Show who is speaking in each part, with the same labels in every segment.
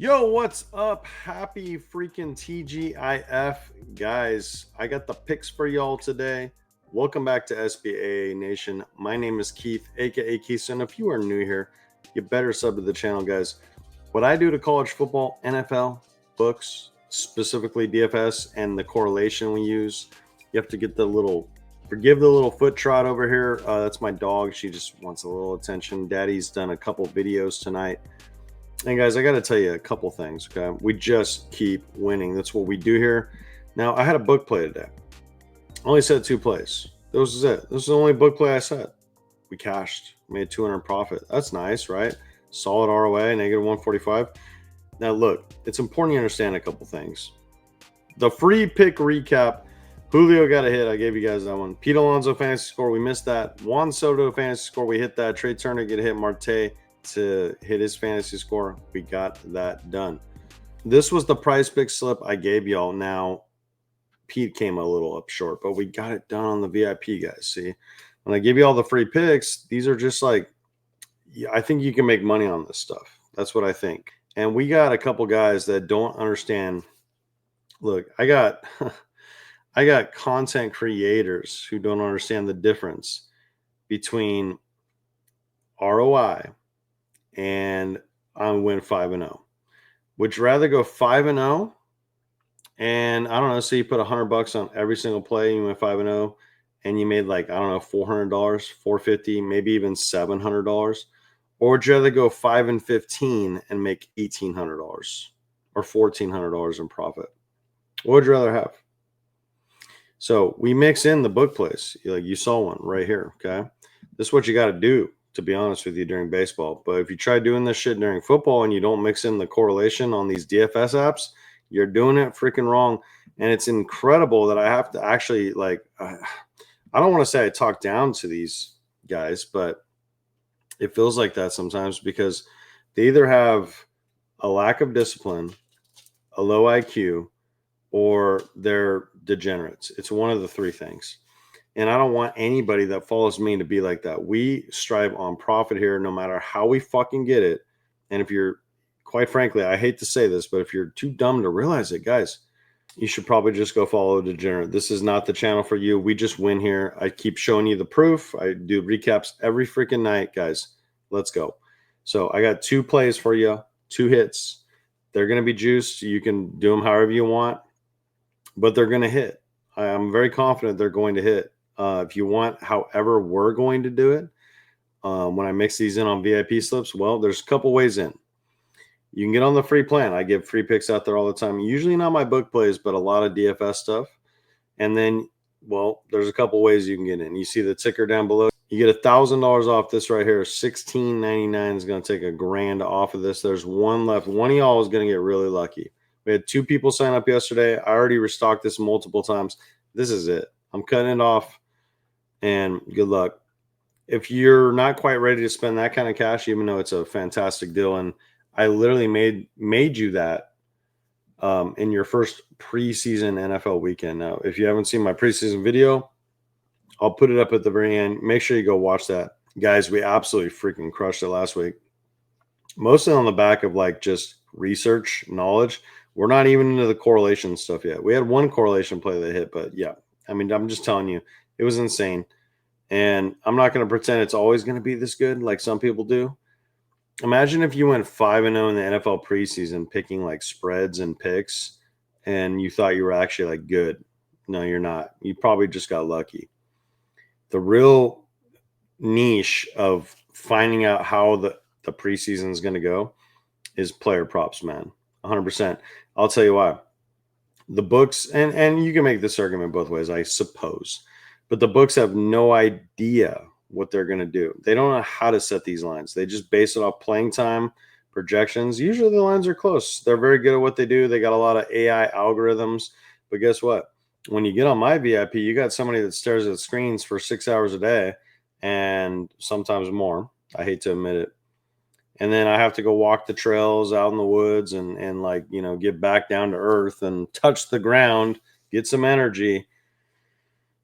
Speaker 1: Yo, what's up? Happy freaking TGIF, guys. I got the picks for y'all today. Welcome back to SBA Nation. My name is Keith, aka Keith. And if you are new here, you better sub to the channel, guys. What I do to college football, NFL, books, specifically DFS, and the correlation we use, you have to get forgive the little foot trot over here. That's my dog. She just wants a little attention. Daddy's done a couple videos tonight. And guys, I got to tell you a couple things. Okay, we just keep winning. That's what we do here. Now, I had a book play today. I only said 2 plays. This is it. This is the only book play I said. We cashed, made 200 profit. That's nice, right? Solid ROA, negative 145. Now, look, it's important you understand a couple things. The free pick recap. Julio got a hit. I gave you guys that one. Pete Alonso fantasy score. We missed that. Juan Soto fantasy score. We hit that. Trey Turner get a hit. Marte to hit his fantasy score. We got that done. This was the price pick slip I gave y'all. Now, Pete came a little up short, but we got it done on the VIP, guys. See, when I give you all the free picks, these are just like, I think you can make money on this stuff. That's what I think. And we got a couple guys that don't understand. Look, I got I got content creators who don't understand the difference between ROI and I win 5-0. Would you rather go 5-0 and I don't know, say you put $100 on every single play, you went 5-0 and you made like, I don't know, $400, $450, maybe even $700? Or would you rather go 5-15 and make $1,800 or $1,400 in profit? What would you rather have? So we mix in the book plays. Like you saw one right here. Okay. This is what you got to do, to be honest with you, during baseball. But if you try doing this shit during football and you don't mix in the correlation on these DFS apps, you're doing it freaking wrong. And it's incredible that I have to actually I don't want to say I talk down to these guys, but it feels like that sometimes because they either have a lack of discipline, a low IQ, or they're degenerates. It's one of the three things. And I don't want anybody that follows me to be like that. We strive on profit here no matter how we fucking get it. And if you're, quite frankly, I hate to say this, but if you're too dumb to realize it, guys, you should probably just go follow Degenerate. This is not the channel for you. We just win here. I keep showing you the proof. I do recaps every freaking night, guys. Let's go. So I got 2 plays for you, 2 hits. They're going to be juiced. You can do them however you want, but they're going to hit. I'm very confident they're going to hit. If you want, however we're going to do it, when I mix these in on VIP slips, well, there's a couple ways in. You can get on the free plan. I give free picks out there all the time. Usually not my book plays, but a lot of DFS stuff. And then, well, there's a couple ways you can get in. You see the ticker down below. You get $1,000 off this right here. $16.99 is going to take $1,000 off of this. There's one left. One of y'all is going to get really lucky. We had 2 people sign up yesterday. I already restocked this multiple times. This is it. I'm cutting it off, and good luck. If you're not quite ready to spend that kind of cash, even though it's a fantastic deal, and I literally made you that in your first preseason NFL weekend. Now, if you haven't seen my preseason video, I'll put it up at the very end. Make sure you go watch that. Guys, we absolutely freaking crushed it last week. Mostly on the back of like just research knowledge. We're not even into the correlation stuff yet. We had one correlation play that hit, but yeah, I mean, I'm just telling you, it was insane. And I'm not going to pretend it's always going to be this good like some people do. Imagine if you went 5-0 in the NFL preseason picking like spreads and picks and you thought you were actually like good. No, you're not. You probably just got lucky. The real niche of finding out how the preseason is going to go is player props, man. 100%. I'll tell you why. The books, and you can make this argument both ways, I suppose, but the books have no idea what they're going to do. They don't know how to set these lines. They just base it off playing time, projections. Usually the lines are close. They're very good at what they do. They got a lot of AI algorithms. But guess what? When you get on my VIP, you got somebody that stares at screens for 6 hours a day and sometimes more. I hate to admit it. And then I have to go walk the trails out in the woods and like, you know, get back down to earth and touch the ground, get some energy.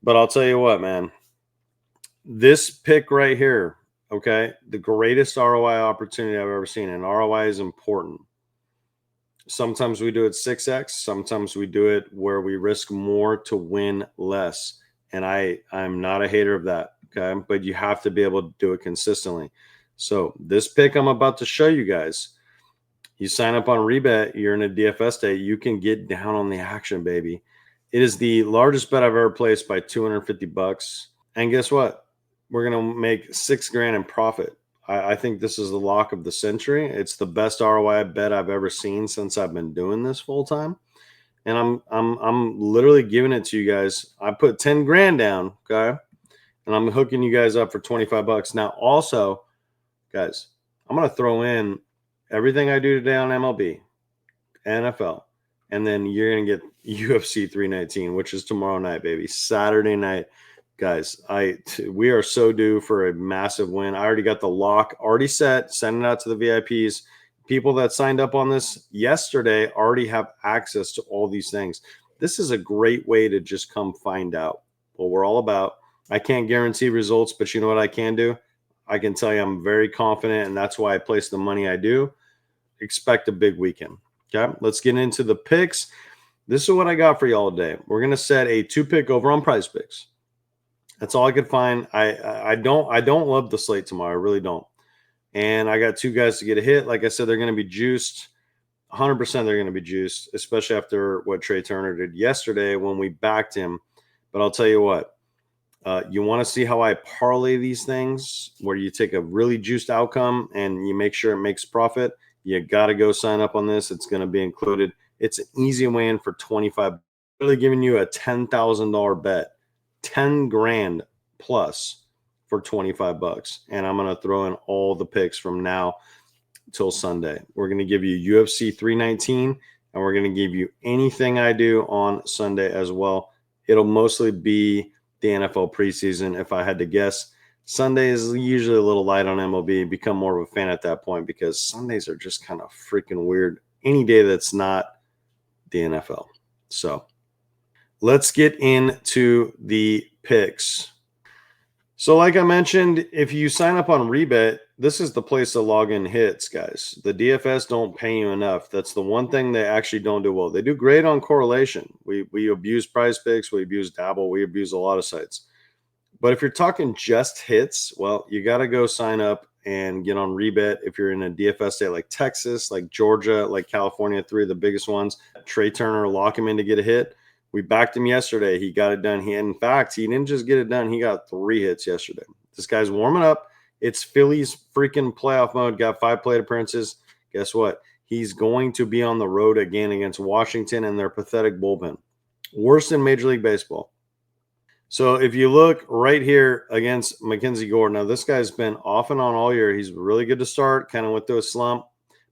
Speaker 1: But I'll tell you what, man, this pick right here, okay, the greatest ROI opportunity I've ever seen, and ROI is important. Sometimes we do it 6x. Sometimes we do it where we risk more to win less. And I'm not a hater of that. Okay. But you have to be able to do it consistently. So this pick I'm about to show you guys, you sign up on Rebet, you're in a DFS day, you can get down on the action, baby. It is the largest bet I've ever placed by 250 bucks. And guess what? We're going to make 6 grand in profit. I think this is the lock of the century. It's the best ROI bet I've ever seen since I've been doing this full time. And I'm literally giving it to you guys. I put 10 grand down, okay? And I'm hooking you guys up for 25 bucks. Now, also, guys, I'm going to throw in everything I do today on MLB, NFL, and then you're going to get UFC 319, which is tomorrow night, baby. Saturday night. Guys, we are so due for a massive win. I already got the lock already set, send it out to the VIPs. People that signed up on this yesterday already have access to all these things. This is a great way to just come find out what we're all about. I can't guarantee results, but you know what I can do? I can tell you I'm very confident, and that's why I place the money I do. Expect a big weekend. Okay, let's get into the picks. This is what I got for y'all today. We're going to set a 2-pick over on Prize Picks. That's all I could find. I don't love the slate tomorrow. I really don't. And I got 2 guys to get a hit. Like I said, they're going to be juiced. 100% they're going to be juiced, especially after what Trey Turner did yesterday when we backed him. But I'll tell you what, you want to see how I parlay these things where you take a really juiced outcome and you make sure it makes profit. You got to go sign up on this. It's going to be included. It's an easy win for 25. Really giving you a $10,000 bet. 10 grand plus for 25 bucks. And I'm going to throw in all the picks from now till Sunday. We're going to give you UFC 319 and we're going to give you anything I do on Sunday as well. It'll mostly be the NFL preseason. If I had to guess, Sunday is usually a little light on MLB. Become more of a fan at that point because Sundays are just kind of freaking weird. Any day that's not the NFL. So let's get into the picks. So like I mentioned, if you sign up on Rebet, this is the place to log in hits, guys. The DFS don't pay you enough. That's the one thing they actually don't do well. They do great on correlation. We abuse Prize Picks, we abuse Dabble, we abuse a lot of sites. But if you're talking just hits, well, you got to go sign up and get on Rebet. If you're in a DFS state like Texas, like Georgia, like California, 3 of the biggest ones, Trey Turner, lock him in to get a hit. We backed him yesterday. He got it done. In fact, he didn't just get it done. He got 3 hits yesterday. This guy's warming up. It's Phillies freaking playoff mode. Got 5 plate appearances. Guess what? He's going to be on the road again against Washington and their pathetic bullpen. Worse than Major League Baseball. So if you look right here against Mackenzie Gore, now this guy's been off and on all year. He's really good to start, kind of went through a slump,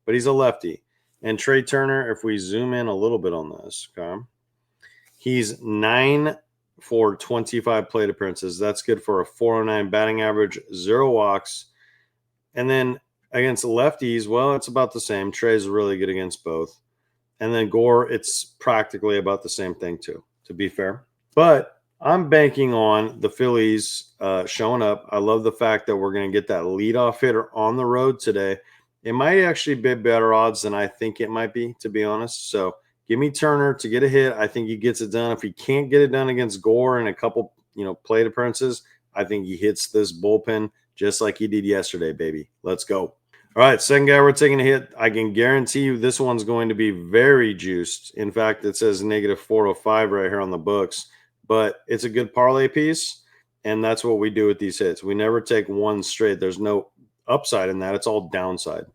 Speaker 1: but he's a lefty. And Trey Turner, if we zoom in a little bit on this, okay, he's 9 for 25 plate appearances. That's good for a 409 batting average, 0 walks. And then against lefties, well, it's about the same. Trey's really good against both. And then Gore, it's practically about the same thing too, to be fair. But I'm banking on the Phillies showing up. I love the fact that we're going to get that leadoff hitter on the road today. It might actually be better odds than I think it might be, to be honest. So give me Turner to get a hit. I think he gets it done. If he can't get it done against Gore in a couple, plate appearances, I think he hits this bullpen just like he did yesterday, baby. Let's go. All right, second guy we're taking a hit. I can guarantee you this one's going to be very juiced. In fact, it says negative 405 right here on the books. But it's a good parlay piece, and that's what we do with these hits. We never take one straight. There's no upside in that. It's all downside.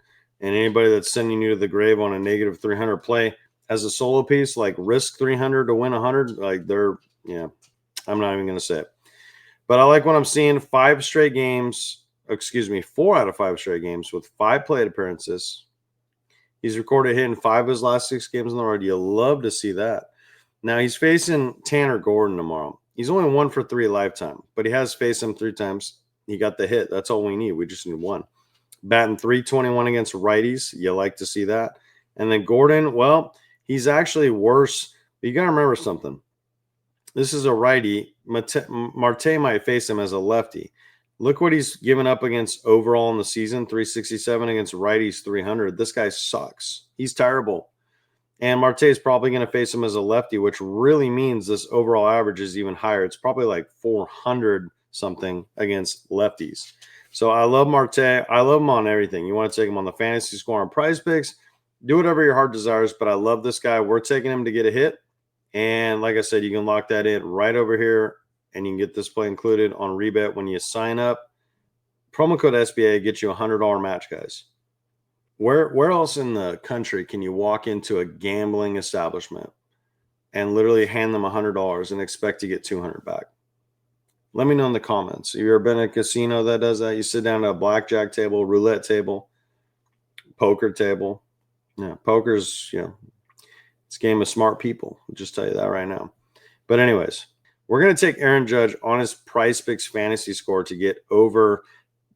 Speaker 1: And anybody that's sending you to the grave on a negative 300 play as a solo piece, like risk 300 to win 100, like I'm not even going to say it. But I like what I'm seeing. 4 out of 5 straight games with 5 plate appearances. He's recorded hitting 5 of his last 6 games on the road. You love to see that. Now, he's facing Tanner Gordon tomorrow. He's only 1 for 3 lifetime, but he has faced him 3 times. He got the hit. That's all we need. We just need 1. Batting .321 against righties. You like to see that. And then Gordon, well, he's actually worse. But you got to remember something. This is a righty. Marte might face him as a lefty. Look what he's given up against overall in the season, 367 against righties, 300. This guy sucks. He's terrible. And Marte is probably going to face him as a lefty, which really means this overall average is even higher. It's probably like 400 something against lefties. So I love Marte. I love him on everything. You want to take him on the fantasy score on Prize Picks, do whatever your heart desires. But I love this guy. We're taking him to get a hit. And like I said, you can lock that in right over here, and you can get this play included on Rebet when you sign up. Promo code SBA gets you a $100 match, guys. Where else in the country can you walk into a gambling establishment and literally hand them $100 and expect to get 200 back? Let me know in the comments. Have you ever been at a casino that does that? You sit down at a blackjack table, roulette table, poker table. Yeah, poker's, it's a game of smart people. I'll just tell you that right now. But anyways, we're going to take Aaron Judge on his Prize Picks fantasy score to get over.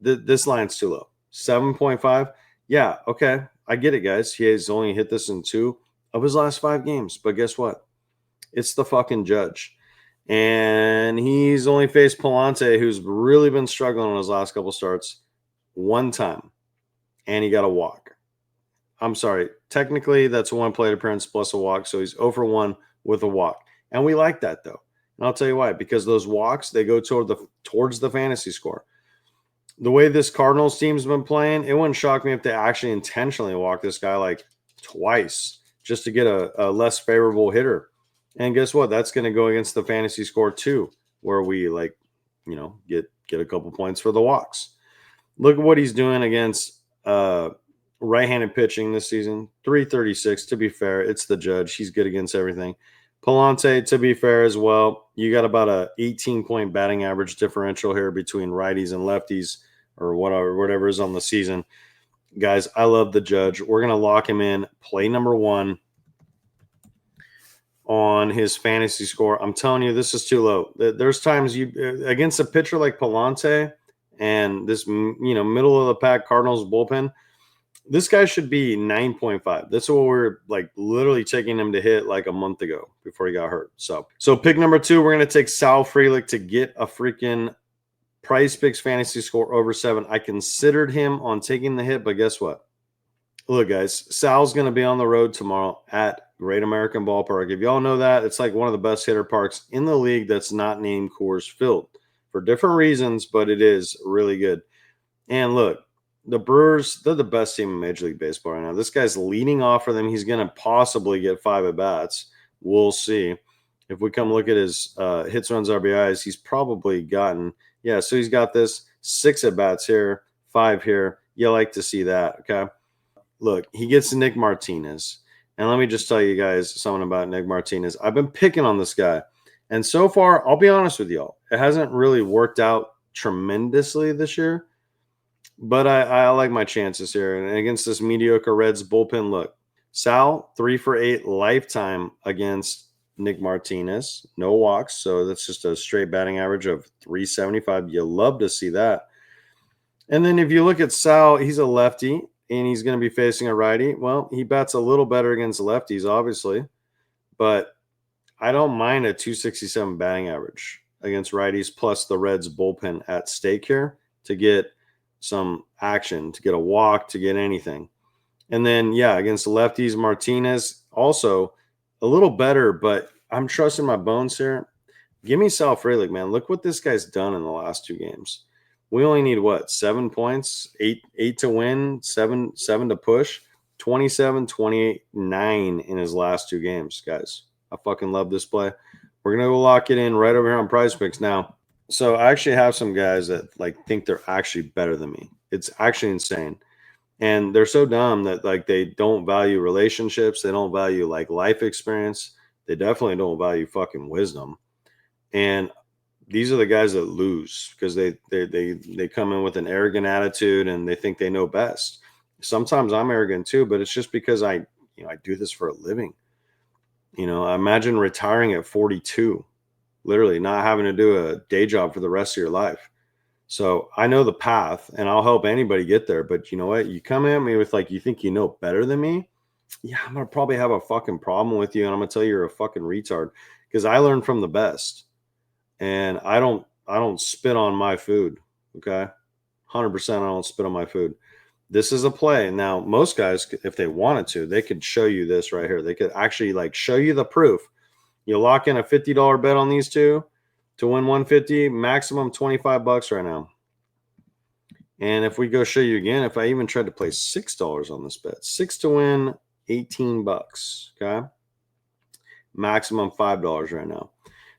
Speaker 1: This line's too low. 7.5. Yeah, okay. I get it, guys. He has only hit this in 2 of his last 5 games. But guess what? It's the fucking Judge. And he's only faced Palante, who's really been struggling on his last couple starts, 1 time. And he got a walk. I'm sorry. Technically, that's a 1 plate appearance plus a walk. So he's 0 for 1 with a walk. And we like that, though. And I'll tell you why. Because those walks, they go towards the fantasy score. The way this Cardinals team's been playing, it wouldn't shock me if they actually intentionally walk this guy like twice just to get a less favorable hitter. And guess what? That's going to go against the fantasy score too, where we get a couple points for the walks. Look at what he's doing against right-handed pitching this season. 336. To be fair, it's the Judge. He's good against everything. Palante, to be fair as well, you got about a 18-point batting average differential here between righties and lefties, or whatever is on the season. Guys, I love the Judge. We're going to lock him in. Play number 1 on his fantasy score. I'm telling you, this is too low. There's times you against a pitcher like Palante and this middle of the pack Cardinals bullpen, this guy should be 9.5. That's what we're like literally taking him to hit like a month ago before he got hurt. So pick number 2, we're going to take Sal Frelick to get a freaking Prize Picks fantasy score over 7. I considered him on taking the hit, but guess what? Look, guys, Sal's going to be on the road tomorrow at Great American Ballpark. If y'all know that, it's like one of the best hitter parks in the league that's not named Coors Field for different reasons, but it is really good. And look, the Brewers, they're the best team in Major League Baseball right now. This guy's leading off for them. He's going to possibly get 5 at-bats. We'll see. If we come look at his hits, runs, RBIs, he's probably gotten, so he's got this 6 at-bats here, 5 here. You like to see that, okay? Look, he gets Nick Martinez. And let me just tell you guys something about Nick Martinez. I've been picking on this guy. And so far, I'll be honest with y'all, it hasn't really worked out tremendously this year. But I like my chances here. And against this mediocre Reds bullpen, look, Sal, 3 for 8 lifetime against Nick Martinez. No walks, so that's just a straight batting average of 375. You love to see that. And then if you look at Sal, he's a lefty, and he's going to be facing a righty. Well, he bats a little better against lefties, obviously. But I don't mind a 267 batting average against righties, plus the Reds bullpen at stake here to get some action, to get a walk, to get anything. And then, against the lefties, Martinez also a little better, but I'm trusting my bones here. Give me Sal Frelick, man. Look what this guy's done in the last 2 games. We only need 7 points, 8 to win, 7 to push, 27, 28, 9 in his last 2 games, guys. I fucking love this play. We're going to go lock it in right over here on Prize Picks now. So I actually have some guys that think they're actually better than me. It's actually insane. And they're so dumb that they don't value relationships. They don't value life experience. They definitely don't value fucking wisdom. And these are the guys that lose because they come in with an arrogant attitude and they think they know best. Sometimes I'm arrogant too, but it's just because I do this for a living. Imagine retiring at 42. Literally not having to do a day job for the rest of your life. So I know the path and I'll help anybody get there. But you know what? You come at me with you think you know better than me. Yeah, I'm going to probably have a fucking problem with you. And I'm going to tell you you're a fucking retard because I learned from the best and I don't spit on my food. Okay. 100% I don't spit on my food. This is a play. Now, most guys, if they wanted to, they could show you this right here. They could actually like show you the proof. You lock in a $50 bet on these two to win 150, maximum 25 bucks right now. And if we go show you again, if I even tried to place $6 on this bet, 6 to win 18 bucks, okay? Maximum $5 right now.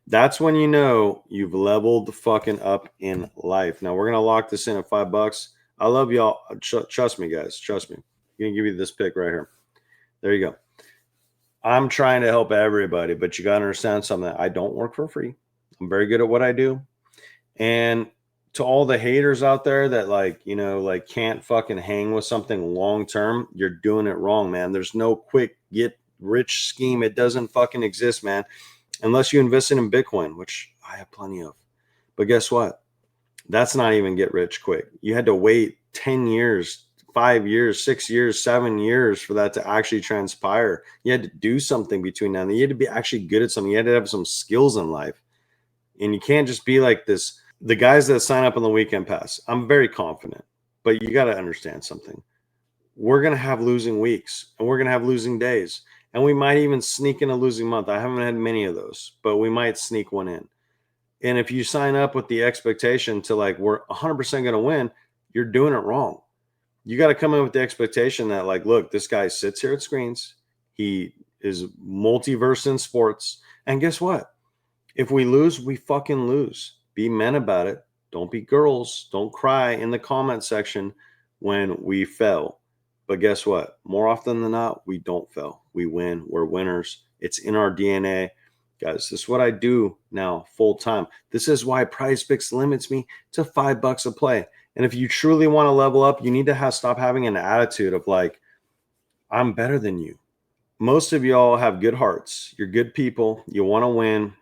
Speaker 1: That's when you know you've leveled the fucking up in life. Now we're gonna lock this in at $5. I love y'all. Trust me, guys. Trust me. I'm gonna give you this pick right here. There you go. I'm trying to help everybody, but you gotta understand something. I don't work for free. I'm very good at what I do. And to all the haters out there that like can't fucking hang with something long term, you're doing it wrong, man. There's no quick get rich scheme. It doesn't fucking exist, man. Unless you invest in Bitcoin, which I have plenty of. But guess what? That's not even get rich quick. You had to wait 10 years, 5 years, 6 years, 7 years for that to actually transpire. You had to do something between now and then. You had to be actually good at something. You had to have some skills in life. And you can't just be like this. The guys that sign up on the weekend pass, I'm very confident, but you got to understand something. We're going to have losing weeks and we're going to have losing days. And we might even sneak in a losing month. I haven't had many of those, but we might sneak one in. And if you sign up with the expectation to like, we're 100% going to win, you're doing it wrong. You got to come in with the expectation that like, look, this guy sits here at screens. He is multiverse in sports. And guess what? If we lose, we fucking lose. Be men about it. Don't be girls. Don't cry in the comment section when we fail. But guess what? More often than not, we don't fail. We win. We're winners. It's in our DNA. Guys, this is what I do now full time. This is why PrizePicks limits me to $5 a play. And if you truly want to level up, you need to stop having an attitude of like, I'm better than you. Most of y'all have good hearts. You're good people. You want to win.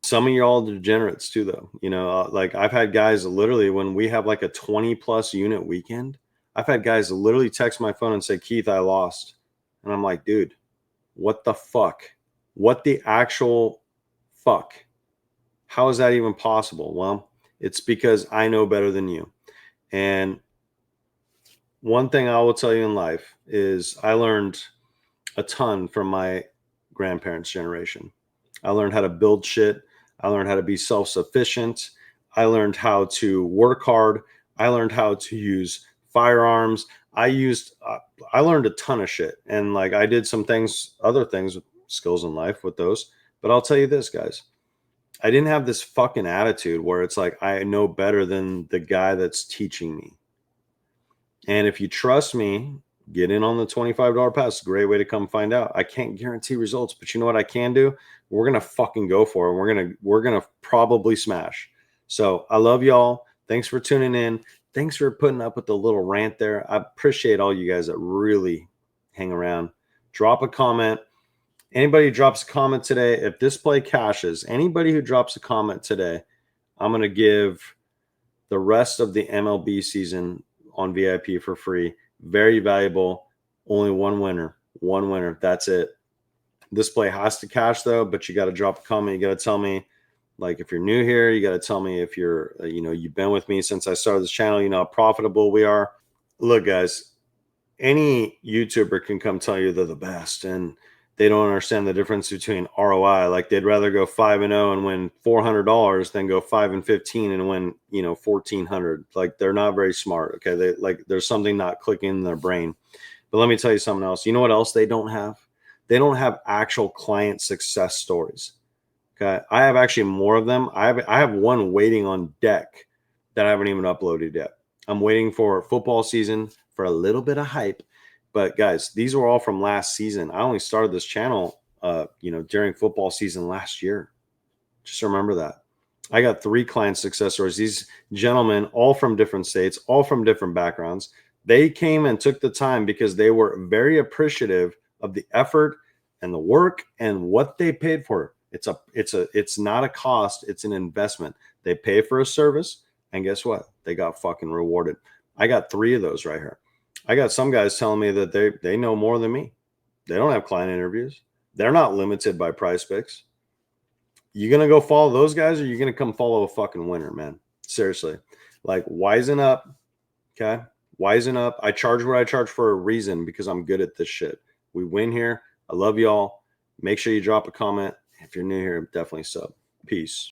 Speaker 1: Some of y'all degenerates too, though. Like I've had guys literally when we have like a 20+ unit weekend, I've had guys literally text my phone and say, Keith, I lost. And I'm like, dude, what the fuck? What the actual fuck? How is that even possible? Well, it's because I know better than you. And one thing I will tell you in life is I learned a ton from my grandparents' generation. I learned how to build shit. I learned how to be self-sufficient. I learned how to work hard. I learned how to use firearms. I learned a ton of shit. And like I did some things, other things, skills in life with those. But I'll tell you this, guys. I didn't have this fucking attitude where it's like I know better than the guy that's teaching me. And if you trust me, get in on the $25 pass. Great way to come find out. I can't guarantee results, but you know what I can do? We're going to fucking go for it. We're going to probably smash. So I love y'all. Thanks for tuning in. Thanks for putting up with the little rant there. I appreciate all you guys that really hang around. Drop a comment. Anybody who drops a comment today, if this play cashes, anybody who drops a comment today, I'm going to give the rest of the MLB season on VIP for free. Very valuable. Only one winner. One winner. That's it. This play has to cash though, but you got to drop a comment. You got to tell me, like, if you're new here, you got to tell me if you're, you've been with me since I started this channel, how profitable we are. Look, guys, any YouTuber can come tell you they're the best and they don't understand the difference between ROI. Like they'd rather go 5-0 and win $400 than go 5-15 and win, $1,400. Like they're not very smart. Okay. There's something not clicking in their brain. But let me tell you something else. You know what else they don't have? They don't have actual client success stories. Okay. I have actually more of them. I have one waiting on deck that I haven't even uploaded yet. I'm waiting for football season for a little bit of hype. But guys, these were all from last season. I only started this channel, during football season last year. Just remember that. I got 3 client success stories. These gentlemen, all from different states, all from different backgrounds. They came and took the time because they were very appreciative of the effort and the work and what they paid for. It's not a cost. It's an investment. They pay for a service, and guess what? They got fucking rewarded. I got 3 of those right here. I got some guys telling me that they know more than me. They don't have client interviews. They're not limited by PrizePicks. You going to go follow those guys or you going to come follow a fucking winner, man? Seriously. Like, wisen up. Okay? Wisen up. I charge what I charge for a reason because I'm good at this shit. We win here. I love y'all. Make sure you drop a comment. If you're new here, definitely sub. Peace.